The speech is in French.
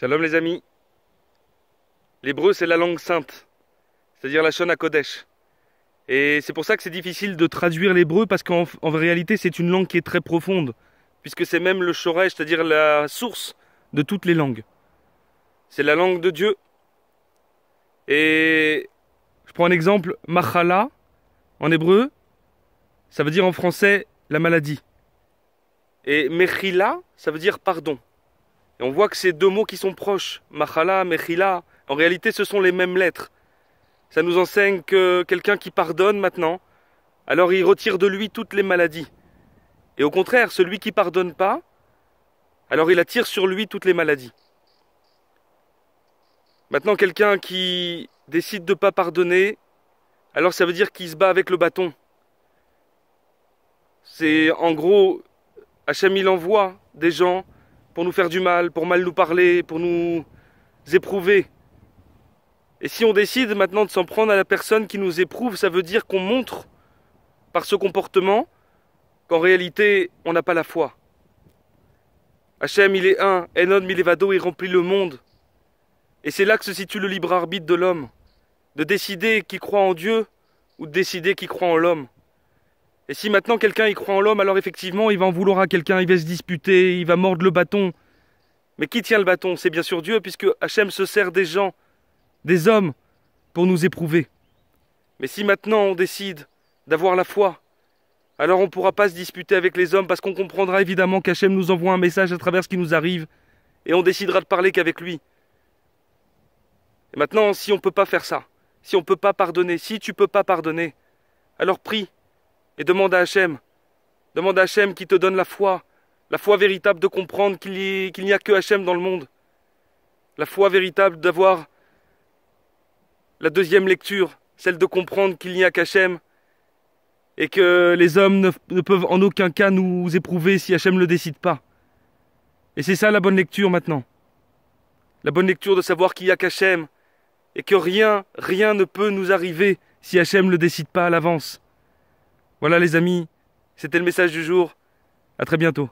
Shalom les amis. L'hébreu c'est la langue sainte, c'est-à-dire la Shon HaKodesh. Et c'est pour ça que c'est difficile de traduire l'hébreu parce qu'en réalité c'est une langue qui est très profonde, puisque c'est même le shoresh, c'est-à-dire la source de toutes les langues. C'est la langue de Dieu. Et je prends un exemple, machala en hébreu, ça veut dire en français la maladie. Et mechila, ça veut dire pardon. Et on voit que c'est deux mots qui sont proches. Machala, mechila, en réalité ce sont les mêmes lettres. Ça nous enseigne que quelqu'un qui pardonne maintenant, alors il retire de lui toutes les maladies. Et au contraire, celui qui pardonne pas, alors il attire sur lui toutes les maladies. Maintenant, quelqu'un qui décide de ne pas pardonner, alors ça veut dire qu'il se bat avec le bâton. C'est en gros, Hachem il envoie des gens pour nous faire du mal, pour mal nous parler, pour nous éprouver. Et si on décide maintenant de s'en prendre à la personne qui nous éprouve, ça veut dire qu'on montre par ce comportement qu'en réalité on n'a pas la foi. Hachem il est un, Enon Milevado, il remplit le monde. Et c'est là que se situe le libre arbitre de l'homme, de décider qui croit en Dieu ou de décider qui croit en l'homme. Et si maintenant quelqu'un y croit en l'homme, alors effectivement il va en vouloir à quelqu'un, il va se disputer, il va mordre le bâton. Mais qui tient le bâton? C'est bien sûr Dieu, puisque Hachem se sert des gens, des hommes, pour nous éprouver. Mais si maintenant on décide d'avoir la foi, alors on ne pourra pas se disputer avec les hommes, parce qu'on comprendra évidemment qu'Hachem nous envoie un message à travers ce qui nous arrive, et on décidera de parler qu'avec lui. Et maintenant, si on ne peut pas faire ça, si on ne peut pas pardonner, si tu ne peux pas pardonner, alors prie et demande à Hachem. Demande à Hachem qui te donne la foi véritable de comprendre qu'il n'y a que Hachem dans le monde. La foi véritable d'avoir la deuxième lecture, celle de comprendre qu'il n'y a qu'Hachem et que les hommes ne peuvent en aucun cas nous éprouver si Hachem ne le décide pas. Et c'est ça la bonne lecture maintenant. La bonne lecture de savoir qu'il n'y a qu'Hachem et que rien ne peut nous arriver si Hachem ne le décide pas à l'avance. Voilà les amis, c'était le message du jour. À très bientôt.